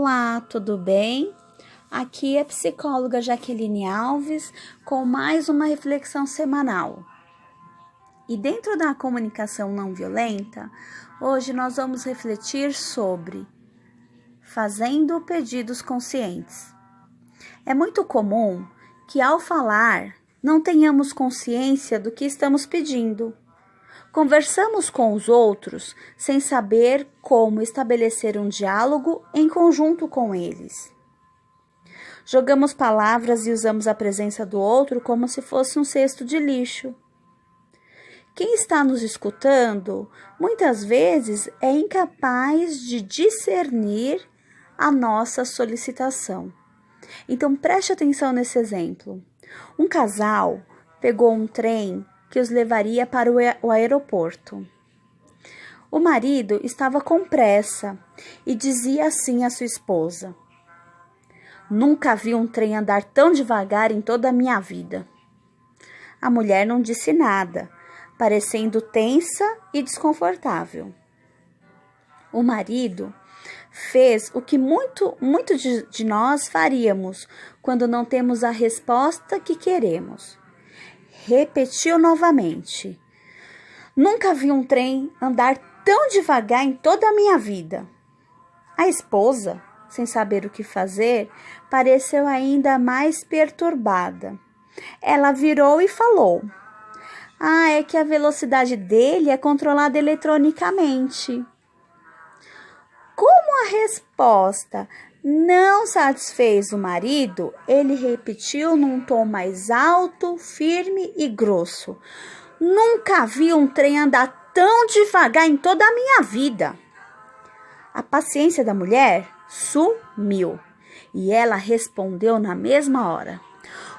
Olá, tudo bem? Aqui é a psicóloga Jaqueline Alves com mais uma reflexão semanal. E dentro da comunicação não violenta, hoje nós vamos refletir sobre fazendo pedidos conscientes. É muito comum que ao falar não tenhamos consciência do que estamos pedindo. Conversamos com os outros sem saber como estabelecer um diálogo em conjunto com eles. Jogamos palavras e usamos a presença do outro como se fosse um cesto de lixo. Quem está nos escutando, muitas vezes, é incapaz de discernir a nossa solicitação. Então, preste atenção nesse exemplo. Um casal pegou um trem que os levaria para o aeroporto. O marido estava com pressa e dizia assim à sua esposa: "Nunca vi um trem andar tão devagar em toda a minha vida." A mulher não disse nada, parecendo tensa e desconfortável. O marido fez o que muito de nós faríamos quando não temos a resposta que queremos. Repetiu novamente: "Nunca vi um trem andar tão devagar em toda a minha vida." A esposa, sem saber o que fazer, pareceu ainda mais perturbada. Ela virou e falou: é que a velocidade dele é controlada eletronicamente." Como a resposta não satisfez o marido, ele repetiu num tom mais alto, firme e grosso: "Nunca vi um trem andar tão devagar em toda a minha vida." A paciência da mulher sumiu e ela respondeu na mesma hora: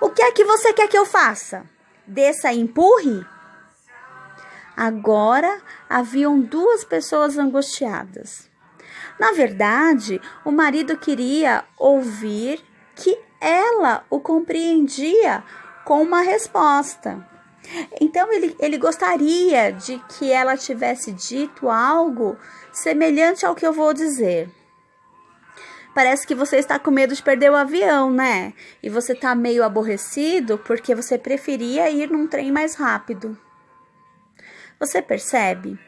"O que é que você quer que eu faça? Desça e empurre?" Agora haviam duas pessoas angustiadas. Na verdade, o marido queria ouvir que ela o compreendia com uma resposta. Então, ele gostaria de que ela tivesse dito algo semelhante ao que eu vou dizer. Parece que você está com medo de perder o avião, né? E você está meio aborrecido porque você preferia ir num trem mais rápido. Você percebe?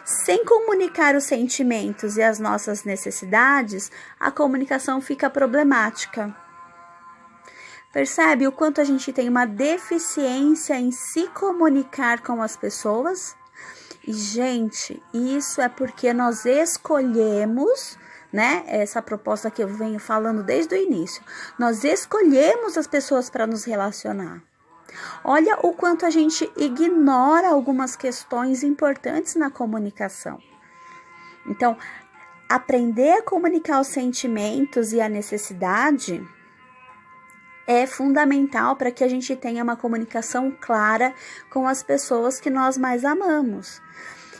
Sem comunicar os sentimentos e as nossas necessidades, a comunicação fica problemática. Percebe o quanto a gente tem uma deficiência em se comunicar com as pessoas? E, gente, isso é porque nós escolhemos, né? Essa proposta que eu venho falando desde o início. Nós escolhemos as pessoas para nos relacionar. Olha o quanto a gente ignora algumas questões importantes na comunicação. Então, aprender a comunicar os sentimentos e a necessidade é fundamental para que a gente tenha uma comunicação clara com as pessoas que nós mais amamos.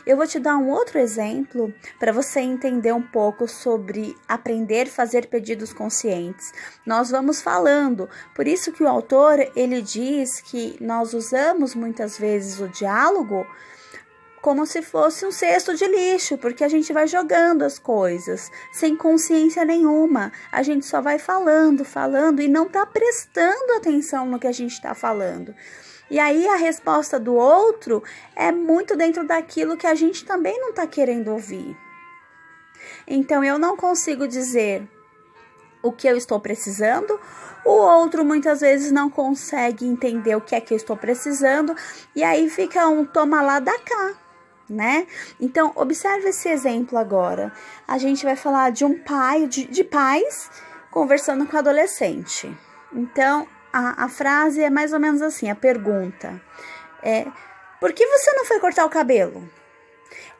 Eu vou te dar um outro exemplo para você entender um pouco sobre aprender a fazer pedidos conscientes. Nós vamos falando, por isso que o autor ele diz que nós usamos muitas vezes o diálogo como se fosse um cesto de lixo, porque a gente vai jogando as coisas sem consciência nenhuma. A gente só vai falando e não está prestando atenção no que a gente está falando. E aí a resposta do outro é muito dentro daquilo que a gente também não está querendo ouvir. Então eu não consigo dizer o que eu estou precisando, o outro muitas vezes não consegue entender o que é que eu estou precisando, e aí fica um toma lá da cá, né? Então observe esse exemplo agora. A gente vai falar de um pai, de pais conversando com adolescente. Então a frase é mais ou menos assim, a pergunta é: "Por que você não foi cortar o cabelo?"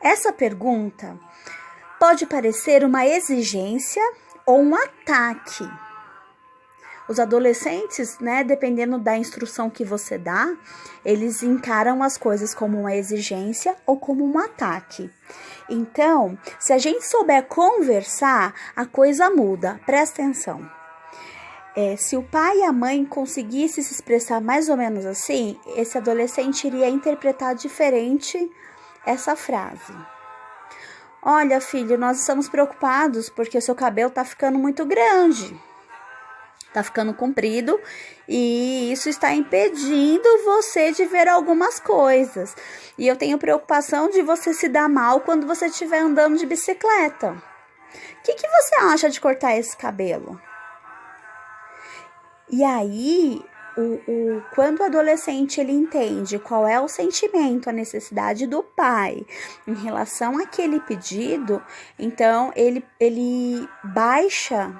Essa pergunta pode parecer uma exigência ou um ataque. Os adolescentes, né, dependendo da instrução que você dá, eles encaram as coisas como uma exigência ou como um ataque. Então, se a gente souber conversar, a coisa muda. Presta atenção. Se o pai e a mãe conseguissem se expressar mais ou menos assim, esse adolescente iria interpretar diferente essa frase. olha, filho, nós estamos preocupados porque o seu cabelo tá ficando muito grande, tá ficando comprido e isso está impedindo você de ver algumas coisas. E eu tenho preocupação de você se dar mal quando você estiver andando de bicicleta. O que você acha de cortar esse cabelo? E aí, quando o adolescente ele entende qual é o sentimento, a necessidade do pai em relação àquele pedido, então ele baixa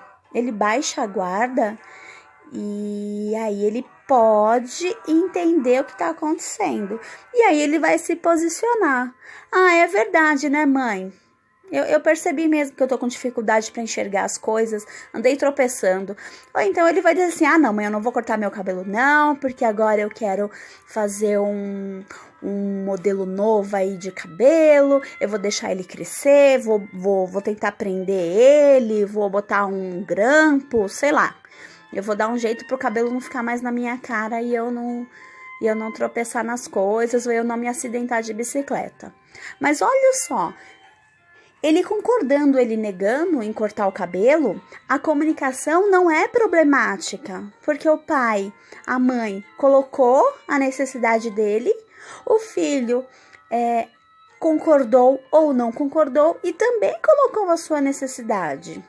a guarda e aí ele pode entender o que está acontecendo. E aí ele vai se posicionar. Ah, é verdade, né, mãe? Eu percebi mesmo que eu tô com dificuldade para enxergar as coisas, andei tropeçando. Ou então ele vai dizer assim, ah não, mãe, eu não vou cortar meu cabelo não, porque agora eu quero fazer um modelo novo aí de cabelo, eu vou deixar ele crescer, vou tentar prender ele, vou botar um grampo, sei lá. Eu vou dar um jeito pro cabelo não ficar mais na minha cara e eu não tropeçar nas coisas ou eu não me acidentar de bicicleta. Mas olha só, ele concordando, ele negando em cortar o cabelo, a comunicação não é problemática, porque o pai, a mãe, colocou a necessidade dele, o filho concordou ou não concordou e também colocou a sua necessidade.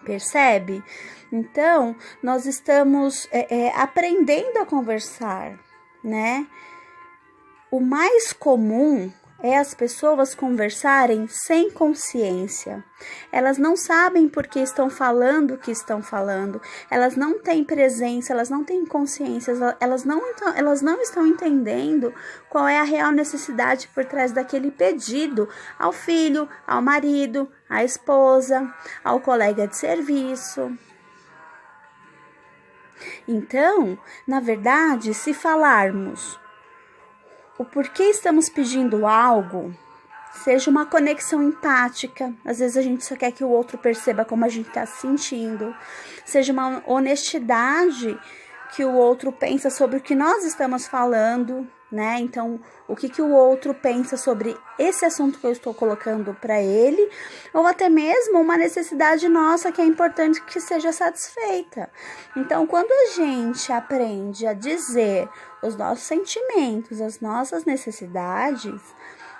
Percebe? Então, nós estamos aprendendo a conversar, né? O mais comum é as pessoas conversarem sem consciência. Elas não sabem por que estão falando o que estão falando. Elas não têm presença, elas não têm consciência, elas não estão entendendo qual é a real necessidade por trás daquele pedido ao filho, ao marido, à esposa, ao colega de serviço. Então, na verdade, se falarmos o porquê estamos pedindo algo, seja uma conexão empática, às vezes a gente só quer que o outro perceba como a gente está se sentindo, seja uma honestidade que o outro pensa sobre o que nós estamos falando, né? Então, o que o outro pensa sobre esse assunto que eu estou colocando para ele, ou até mesmo uma necessidade nossa que é importante que seja satisfeita. Então, quando a gente aprende a dizer os nossos sentimentos, as nossas necessidades,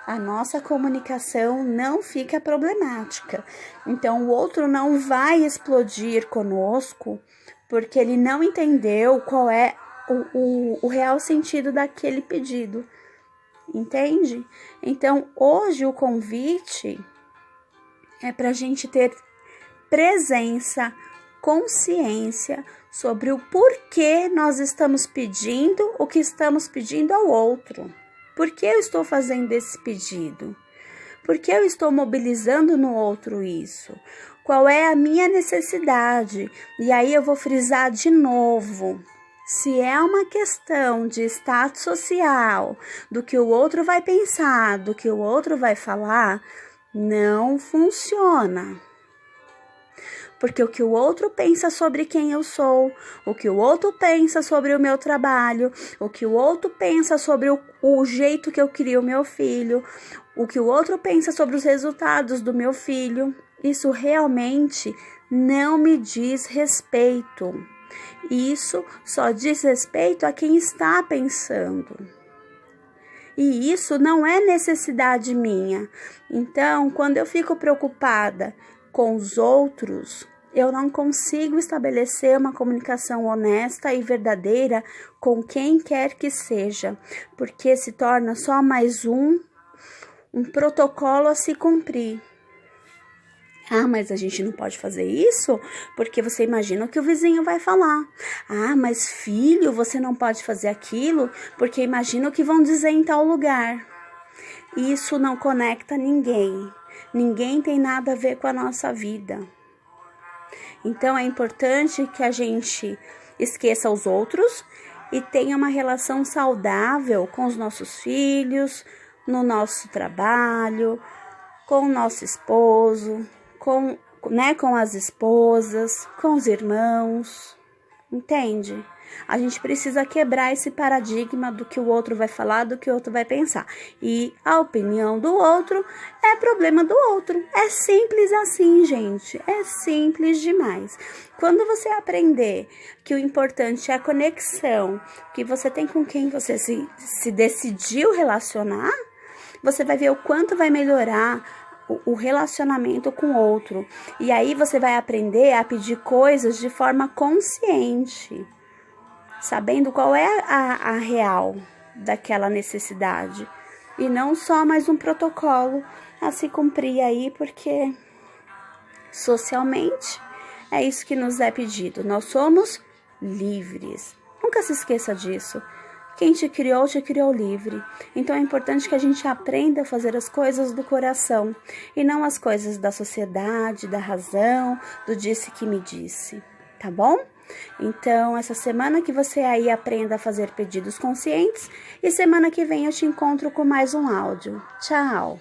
a nossa comunicação não fica problemática. Então, o outro não vai explodir conosco porque ele não entendeu qual é o real sentido daquele pedido, entende? Então, hoje o convite é para a gente ter presença, consciência sobre o porquê nós estamos pedindo o que estamos pedindo ao outro. Por que eu estou fazendo esse pedido? Por que eu estou mobilizando no outro isso? Qual é a minha necessidade? E aí eu vou frisar de novo. Se é uma questão de status social, do que o outro vai pensar, do que o outro vai falar, não funciona. Porque o que o outro pensa sobre quem eu sou, o que o outro pensa sobre o meu trabalho, o que o outro pensa sobre o jeito que eu crio o meu filho, o que o outro pensa sobre os resultados do meu filho, isso realmente não me diz respeito. Isso só diz respeito a quem está pensando. E isso não é necessidade minha. Então, quando eu fico preocupada com os outros, eu não consigo estabelecer uma comunicação honesta e verdadeira com quem quer que seja, porque se torna só mais um protocolo a se cumprir. Ah, mas a gente não pode fazer isso porque você imagina o que o vizinho vai falar. Ah, mas filho, você não pode fazer aquilo porque imagina o que vão dizer em tal lugar. Isso não conecta ninguém. Ninguém tem nada a ver com a nossa vida. Então é importante que a gente esqueça os outros e tenha uma relação saudável com os nossos filhos, no nosso trabalho, com o nosso esposo, com as esposas, com os irmãos, entende? A gente precisa quebrar esse paradigma do que o outro vai falar, do que o outro vai pensar. E a opinião do outro é problema do outro. É simples assim, gente. É simples demais. Quando você aprender que o importante é a conexão que você tem com quem você se decidiu relacionar, você vai ver o quanto vai melhorar o relacionamento com o outro. E aí você vai aprender a pedir coisas de forma consciente, sabendo qual é a real daquela necessidade. E não só mais um protocolo a se cumprir aí, porque socialmente é isso que nos é pedido. Nós somos livres. Nunca se esqueça disso. Quem te criou livre. Então é importante que a gente aprenda a fazer as coisas do coração e não as coisas da sociedade, da razão, do disse que me disse, tá bom? Então, essa semana que você aí aprenda a fazer pedidos conscientes e semana que vem eu te encontro com mais um áudio. Tchau!